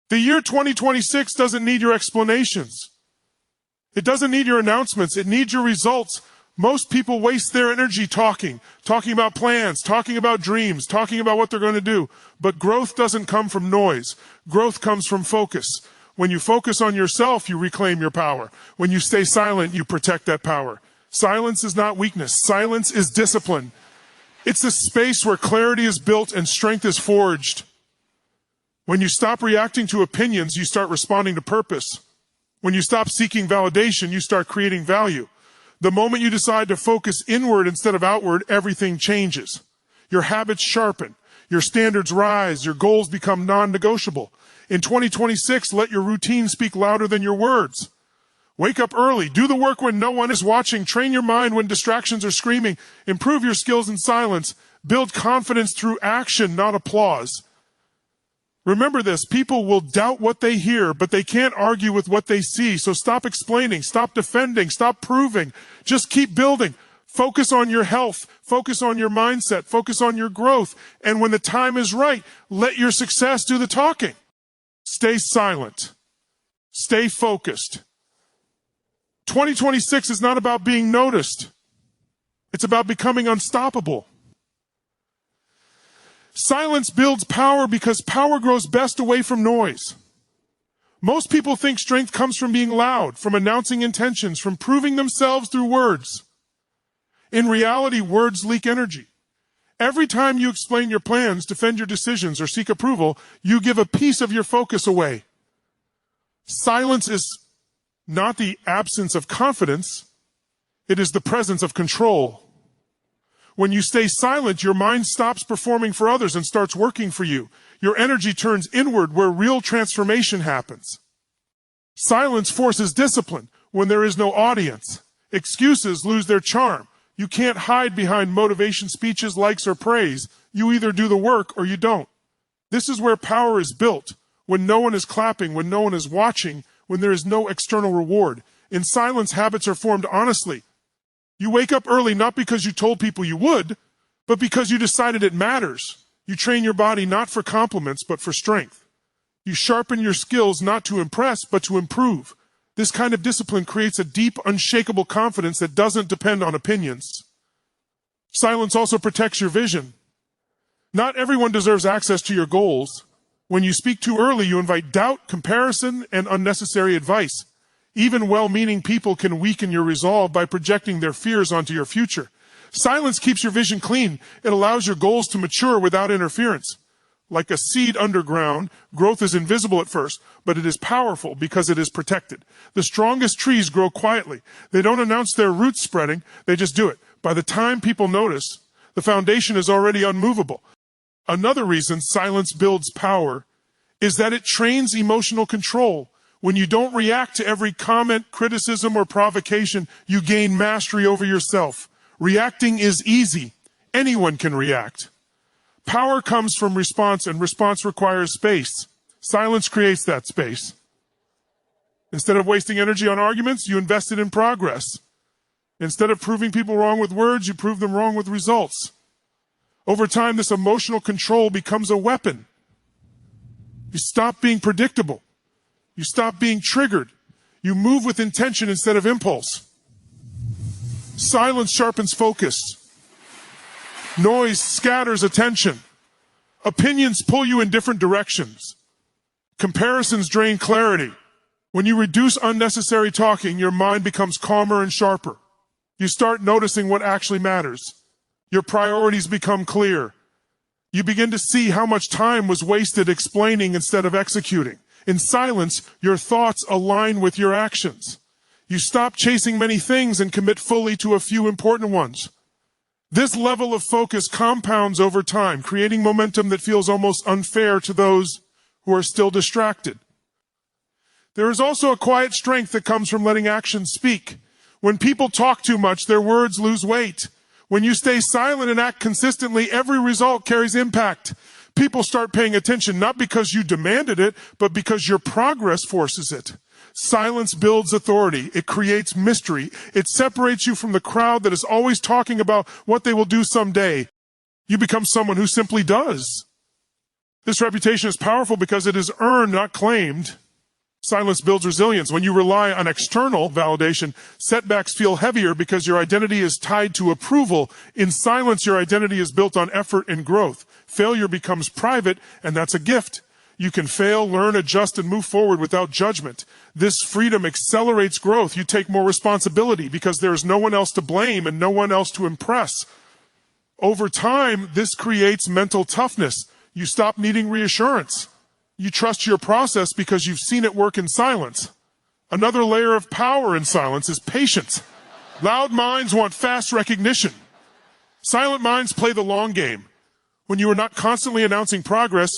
The year 2026 doesn't need your explanations. It doesn't need your announcements. It needs your results. Most people waste their energy talking about plans, talking about dreams, talking about what they're going to do. But growth doesn't come from noise. Growth comes from focus. When you focus on yourself, you reclaim your power. When you stay silent, you protect that power. Silence is not weakness. Silence is discipline. It's a space where clarity is built and strength is forged. When you stop reacting to opinions, you start responding to purpose. When you stop seeking validation, you start creating value. The moment you decide to focus inward instead of outward, everything changes. Your habits sharpen. Your standards rise. Your goals become non-negotiable. In 2026, let your routine speak louder than your words. Wake up early. Do the work when no one is watching. Train your mind when distractions are screaming. Improve your skills in silence. Build confidence through action, not applause. Remember this, people will doubt what they hear, but they can't argue with what they see. So stop explaining, stop defending, stop proving. Just keep building. Focus on your health. Focus on your mindset. Focus on your growth. And when the time is right, let your success do the talking. Stay silent. Stay focused. 2026 is not about being noticed. It's about becoming unstoppable. Silence builds power because power grows best away from noise. Most people think strength comes from being loud, from announcing intentions, from proving themselves through words. In reality, words leak energy. Every time you explain your plans, defend your decisions, or seek approval, you give a piece of your focus away. Silence is not the absence of confidence, it is the presence of control. When you stay silent, your mind stops performing for others and starts working for you. Your energy turns inward where real transformation happens. Silence forces discipline when there is no audience. Excuses lose their charm. You can't hide behind motivation speeches, likes, or praise. You either do the work or you don't. This is where power is built, when no one is clapping, when no one is watching, when there is no external reward. In silence, habits are formed honestly. You wake up early not because you told people you would, but because you decided it matters. You train your body not for compliments, but for strength. You sharpen your skills not to impress, but to improve. This kind of discipline creates a deep, unshakable confidence that doesn't depend on opinions. Silence also protects your vision. Not everyone deserves access to your goals. When you speak too early, you invite doubt, comparison, and unnecessary advice. Even well-meaning people can weaken your resolve by projecting their fears onto your future. Silence keeps your vision clean. It allows your goals to mature without interference. Like a seed underground, growth is invisible at first, but it is powerful because it is protected. The strongest trees grow quietly. They don't announce their roots spreading, they just do it. By the time people notice, the foundation is already unmovable. Another reason silence builds power is that it trains emotional control. When you don't react to every comment, criticism, or provocation, you gain mastery over yourself. Reacting is easy. Anyone can react. Power comes from response, and response requires space. Silence creates that space. Instead of wasting energy on arguments, you invest it in progress. Instead of proving people wrong with words, you prove them wrong with results. Over time, this emotional control becomes a weapon. You stop being predictable. You stop being triggered. You move with intention instead of impulse. Silence sharpens focus. Noise scatters attention. Opinions pull you in different directions. Comparisons drain clarity. When you reduce unnecessary talking, your mind becomes calmer and sharper. You start noticing what actually matters. Your priorities become clear. You begin to see how much time was wasted explaining instead of executing. In silence, your thoughts align with your actions. You stop chasing many things and commit fully to a few important ones. This level of focus compounds over time, creating momentum that feels almost unfair to those who are still distracted. There is also a quiet strength that comes from letting actions speak. When people talk too much, their words lose weight. When you stay silent and act consistently, every result carries impact. People start paying attention not because you demanded it, but because your progress forces it. Silence builds authority. It creates mystery. It separates you from the crowd that is always talking about what they will do someday. You become someone who simply does. This reputation is powerful because it is earned, not claimed. Silence builds resilience. When you rely on external validation, setbacks feel heavier because your identity is tied to approval. In silence, your identity is built on effort and growth. Failure becomes private, and that's a gift. You can fail, learn, adjust, and move forward without judgment. This freedom accelerates growth. You take more responsibility because there is no one else to blame and no one else to impress. Over time, this creates mental toughness. You stop needing reassurance. You trust your process because you've seen it work in silence. Another layer of power in silence is patience. Loud minds want fast recognition. Silent minds play the long game. When you are not constantly announcing progress,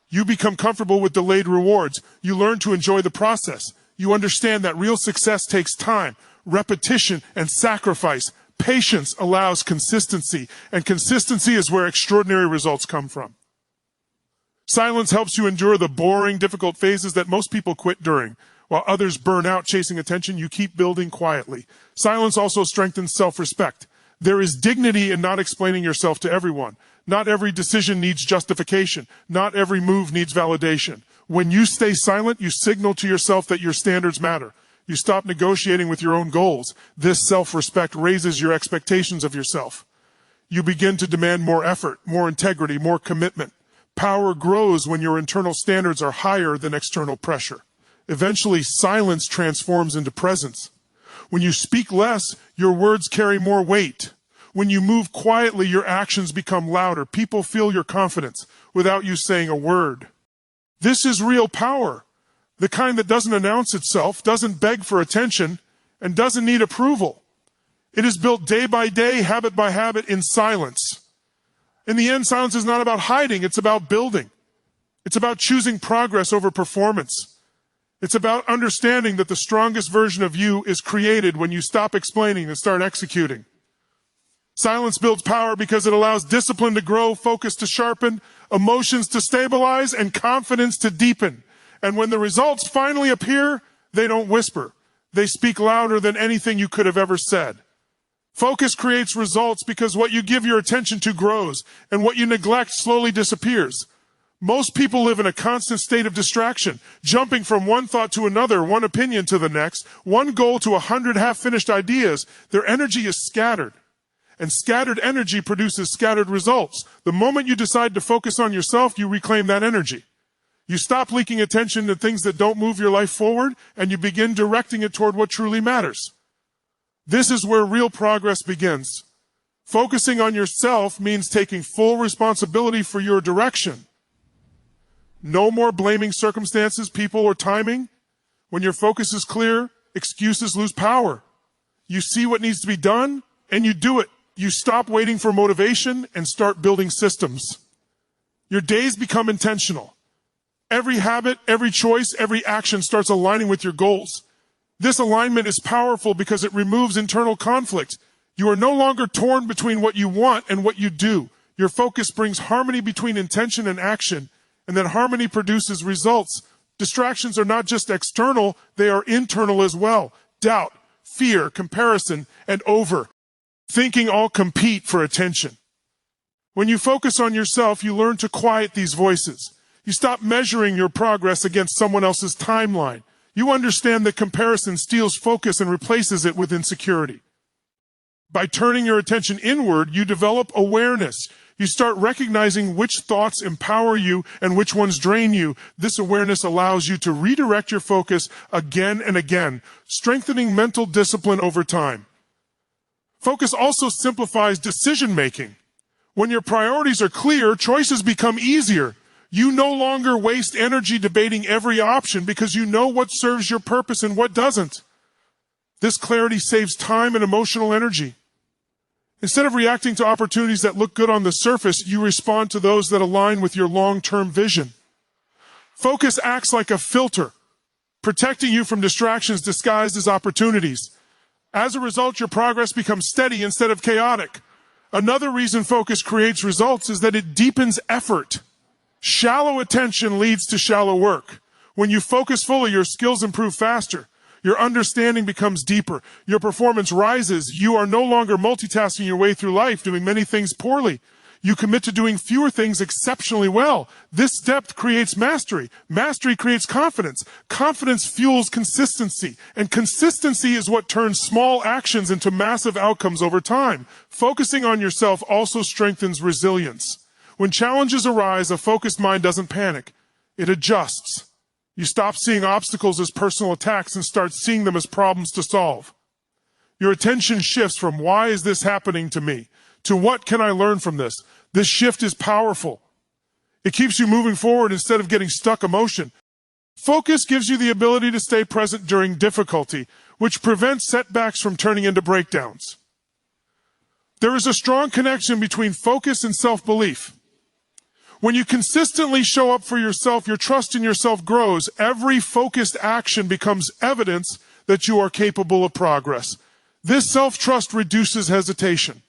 you become comfortable with delayed rewards. You learn to enjoy the process. You understand that real success takes time, repetition, and sacrifice. Patience allows consistency, and consistency is where extraordinary results come from. Silence helps you endure the boring, difficult phases that most people quit during. While others burn out chasing attention, you keep building quietly. Silence also strengthens self-respect. There is dignity in not explaining yourself to everyone. Not every decision needs justification. Not every move needs validation. When you stay silent, you signal to yourself that your standards matter. You stop negotiating with your own goals. This self-respect raises your expectations of yourself. You begin to demand more effort, more integrity, more commitment. Power grows when your internal standards are higher than external pressure. Eventually, silence transforms into presence. When you speak less, your words carry more weight. When you move quietly, your actions become louder. People feel your confidence without you saying a word. This is real power, the kind that doesn't announce itself, doesn't beg for attention, and doesn't need approval. It is built day by day, habit by habit, in silence. In the end, silence is not about hiding, it's about building. It's about choosing progress over performance. It's about understanding that the strongest version of you is created when you stop explaining and start executing. Silence builds power because it allows discipline to grow, focus to sharpen, emotions to stabilize, and confidence to deepen. And when the results finally appear, they don't whisper. They speak louder than anything you could have ever said. Focus creates results because what you give your attention to grows, and what you neglect slowly disappears. Most people live in a constant state of distraction, jumping from one thought to another, one opinion to the next, one goal to 100 half-finished ideas. Their energy is scattered, and scattered energy produces scattered results. The moment you decide to focus on yourself, you reclaim that energy. You stop leaking attention to things that don't move your life forward, and you begin directing it toward what truly matters. This is where real progress begins. Focusing on yourself means taking full responsibility for your direction. No more blaming circumstances, people, or timing. When your focus is clear, excuses lose power. You see what needs to be done, and you do it. You stop waiting for motivation and start building systems. Your days become intentional. Every habit, every choice, every action starts aligning with your goals. This alignment is powerful because it removes internal conflict. You are no longer torn between what you want and what you do. Your focus brings harmony between intention and action, and that harmony produces results. Distractions are not just external, they are internal as well. Doubt, fear, comparison, and overthinking all compete for attention. When you focus on yourself, you learn to quiet these voices. You stop measuring your progress against someone else's timeline. You understand that comparison steals focus and replaces it with insecurity. By turning your attention inward, you develop awareness. You start recognizing which thoughts empower you and which ones drain you. This awareness allows you to redirect your focus again and again, strengthening mental discipline over time. Focus also simplifies decision-making. When your priorities are clear, choices become easier. You no longer waste energy debating every option because you know what serves your purpose and what doesn't. This clarity saves time and emotional energy. Instead of reacting to opportunities that look good on the surface, you respond to those that align with your long-term vision. Focus acts like a filter, protecting you from distractions disguised as opportunities. As a result, your progress becomes steady instead of chaotic. Another reason focus creates results is that it deepens effort. Shallow attention leads to shallow work. When you focus fully, your skills improve faster. Your understanding becomes deeper. Your performance rises. You are no longer multitasking your way through life, doing many things poorly. You commit to doing fewer things exceptionally well. This depth creates mastery. Mastery creates confidence. Confidence fuels consistency. And consistency is what turns small actions into massive outcomes over time. Focusing on yourself also strengthens resilience. When challenges arise, a focused mind doesn't panic. It adjusts. You stop seeing obstacles as personal attacks and start seeing them as problems to solve. Your attention shifts from why is this happening to me to what can I learn from this. This shift is powerful. It keeps you moving forward instead of getting stuck in motion. Focus gives you the ability to stay present during difficulty, which prevents setbacks from turning into breakdowns. There is a strong connection between focus and self-belief. When you consistently show up for yourself, your trust in yourself grows. Every focused action becomes evidence that you are capable of progress. This self-trust reduces hesitation.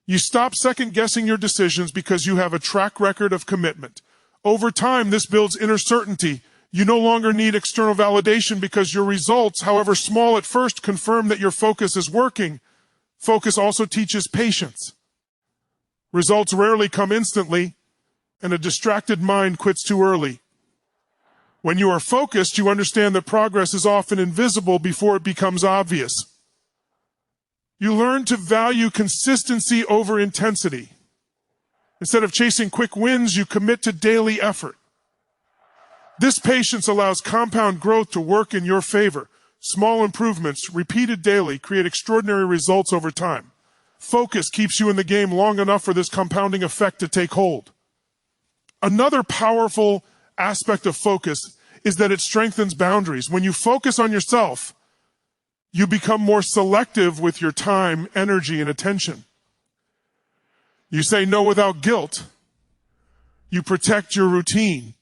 You stop second-guessing your decisions because you have a track record of commitment. Over time, this builds inner certainty. You no longer need external validation because your results, however small at first, confirm that your focus is working. Focus also teaches patience. Results rarely come instantly, and a distracted mind quits too early. When you are focused, you understand that progress is often invisible before it becomes obvious. You learn to value consistency over intensity. Instead of chasing quick wins, you commit to daily effort. This patience allows compound growth to work in your favor. Small improvements, repeated daily, create extraordinary results over time. Focus keeps you in the game long enough for this compounding effect to take hold. Another powerful aspect of focus is that it strengthens boundaries. When you focus on yourself, you become more selective with your time, energy, and attention. You say no without guilt. You protect your routine.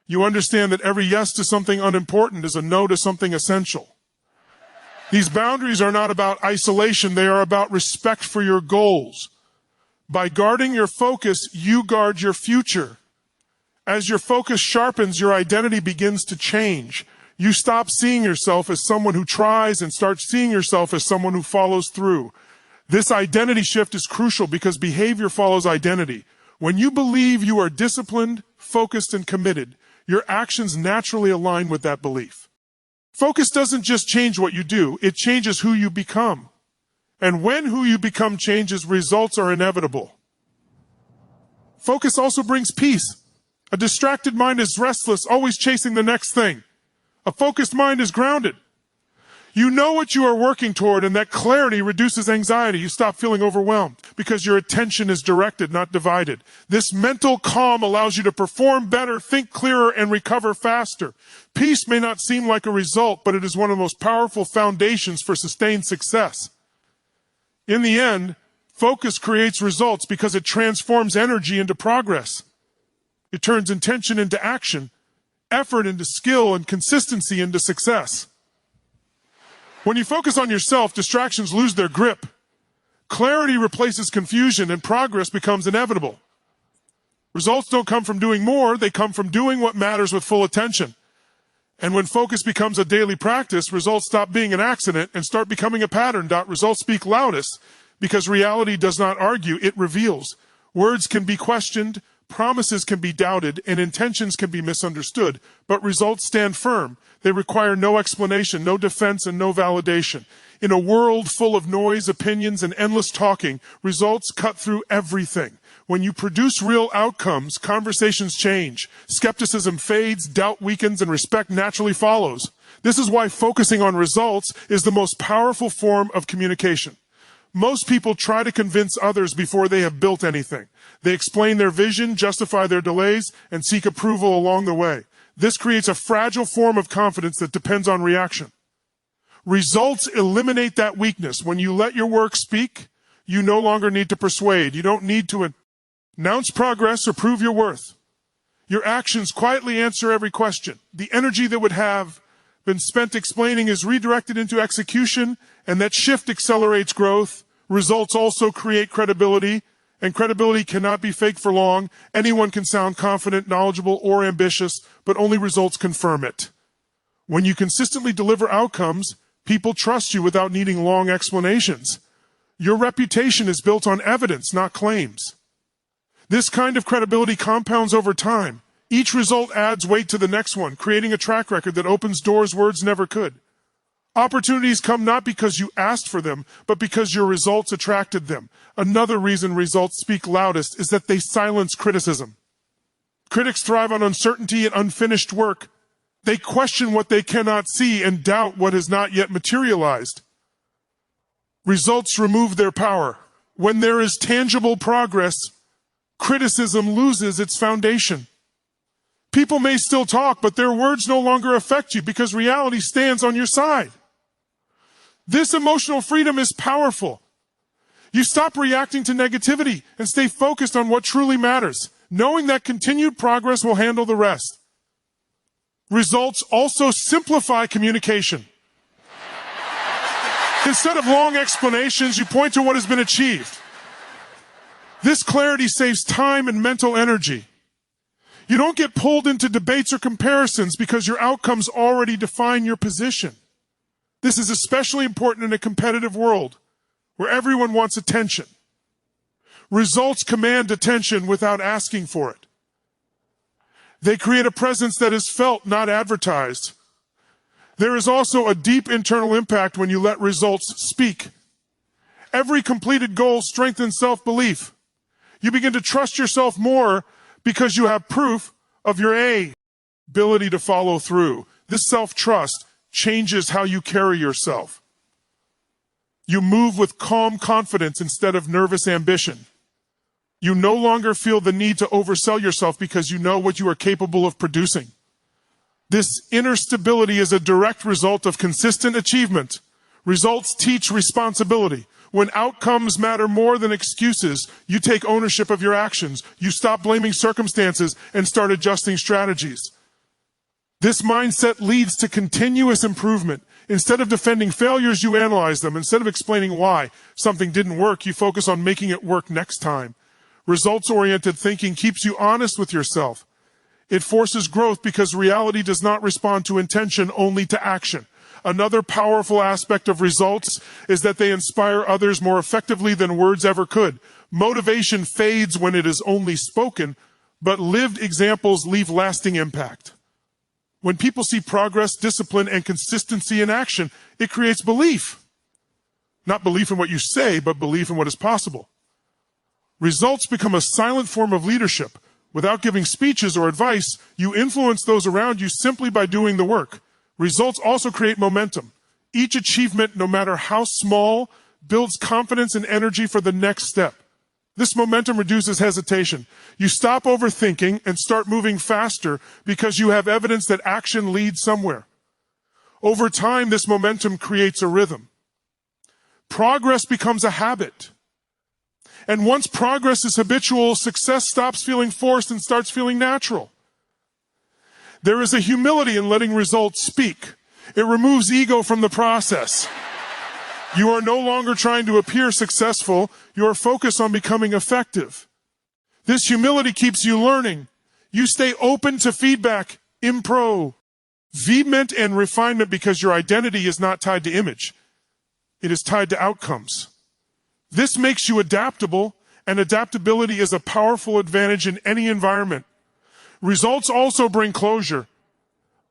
You understand that every yes to something unimportant is a no to something essential. These boundaries are not about isolation, they are about respect for your goals. By guarding your focus, you guard your future. As your focus sharpens, your identity begins to change. You stop seeing yourself as someone who tries and start seeing yourself as someone who follows through. This identity shift is crucial because behavior follows identity. When you believe you are disciplined, focused, and committed, your actions naturally align with that belief. Focus doesn't just change what you do, it changes who you become. And when who you become changes, results are inevitable. Focus also brings peace. A distracted mind is restless, always chasing the next thing. A focused mind is grounded. You know what you are working toward, and that clarity reduces anxiety. You stop feeling overwhelmed because your attention is directed, not divided. This mental calm allows you to perform better, think clearer, and recover faster. Peace may not seem like a result, but it is one of the most powerful foundations for sustained success. In the end, focus creates results because it transforms energy into progress. It turns intention into action, effort into skill, and consistency into success. When you focus on yourself, distractions lose their grip. Clarity replaces confusion, and progress becomes inevitable. Results don't come from doing more, they come from doing what matters with full attention. And when focus becomes a daily practice, results stop being an accident and start becoming a pattern. Results speak loudest because reality does not argue, it reveals. Words can be questioned, promises can be doubted, and intentions can be misunderstood, but results stand firm. They require no explanation, no defense, and no validation. In a world full of noise, opinions, and endless talking, results cut through everything. When you produce real outcomes, conversations change. Skepticism fades, doubt weakens, and respect naturally follows. This is why focusing on results is the most powerful form of communication. Most people try to convince others before they have built anything. They explain their vision, justify their delays, and seek approval along the way. This creates a fragile form of confidence that depends on reaction. Results eliminate that weakness. When you let your work speak, you no longer need to persuade. You don't need to announce progress or prove your worth. Your actions quietly answer every question. The energy that would have been spent explaining is redirected into execution, and that shift accelerates growth. Results also create credibility, and credibility cannot be faked for long. Anyone can sound confident, knowledgeable, or ambitious, but only results confirm it. When you consistently deliver outcomes, people trust you without needing long explanations. Your reputation is built on evidence, not claims. This kind of credibility compounds over time. Each result adds weight to the next one, creating a track record that opens doors words never could. Opportunities come not because you asked for them, but because your results attracted them. Another reason results speak loudest is that they silence criticism. Critics thrive on uncertainty and unfinished work. They question what they cannot see and doubt what has not yet materialized. Results remove their power. When there is tangible progress, criticism loses its foundation. People may still talk, but their words no longer affect you because reality stands on your side. This emotional freedom is powerful. You stop reacting to negativity and stay focused on what truly matters, knowing that continued progress will handle the rest. Results also simplify communication. Instead of long explanations, you point to what has been achieved. This clarity saves time and mental energy. You don't get pulled into debates or comparisons because your outcomes already define your position. This is especially important in a competitive world where everyone wants attention. Results command attention without asking for it. They create a presence that is felt, not advertised. There is also a deep internal impact when you let results speak. Every completed goal strengthens self-belief. You begin to trust yourself more because you have proof of your ability to follow through. This self-trust changes how you carry yourself. You move with calm confidence instead of nervous ambition. You no longer feel the need to oversell yourself because you know what you are capable of producing. This inner stability is a direct result of consistent achievement. Results teach responsibility. When outcomes matter more than excuses, you take ownership of your actions. You stop blaming circumstances and start adjusting strategies. This mindset leads to continuous improvement. Instead of defending failures, you analyze them. Instead of explaining why something didn't work, you focus on making it work next time. Results-oriented thinking keeps you honest with yourself. It forces growth because reality does not respond to intention, only to action. Another powerful aspect of results is that they inspire others more effectively than words ever could. Motivation fades when it is only spoken, but lived examples leave lasting impact. When people see progress, discipline, and consistency in action, it creates belief. Not belief in what you say, but belief in what is possible. Results become a silent form of leadership. Without giving speeches or advice, you influence those around you simply by doing the work. Results also create momentum. Each achievement, no matter how small, builds confidence and energy for the next step. This momentum reduces hesitation. You stop overthinking and start moving faster because you have evidence that action leads somewhere. Over time, this momentum creates a rhythm. Progress becomes a habit. And once progress is habitual, success stops feeling forced and starts feeling natural. There is a humility in letting results speak. It removes ego from the process. You are no longer trying to appear successful. You are focused on becoming effective. This humility keeps you learning. You stay open to feedback, improvement, and refinement because your identity is not tied to image. It is tied to outcomes. This makes you adaptable, and adaptability is a powerful advantage in any environment. Results also bring closure.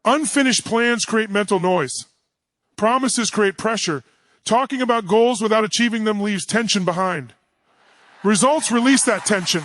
Unfinished plans create mental noise. Promises create pressure. Talking about goals without achieving them leaves tension behind. Results release that tension.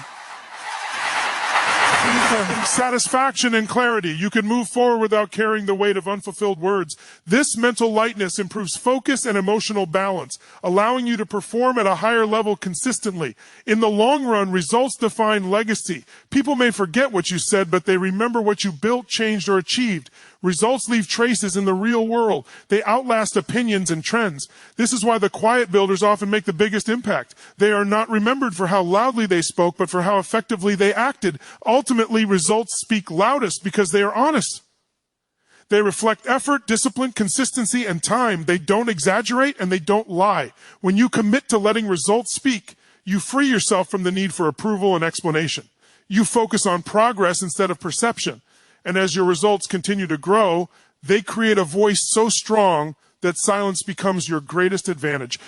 Satisfaction and clarity. You can move forward without carrying the weight of unfulfilled words. This mental lightness improves focus and emotional balance, allowing you to perform at a higher level consistently. In the long run, results define legacy. People may forget what you said, but they remember what you built, changed, or achieved. Results leave traces in the real world. They outlast opinions and trends. This is why the quiet builders often make the biggest impact. They are not remembered for how loudly they spoke, but for how effectively they acted. Ultimately, results speak loudest because they are honest. They reflect effort, discipline, consistency, and time. They don't exaggerate and they don't lie. When you commit to letting results speak, you free yourself from the need for approval and explanation. You focus on progress instead of perception. And as your results continue to grow, they create a voice so strong that silence becomes your greatest advantage.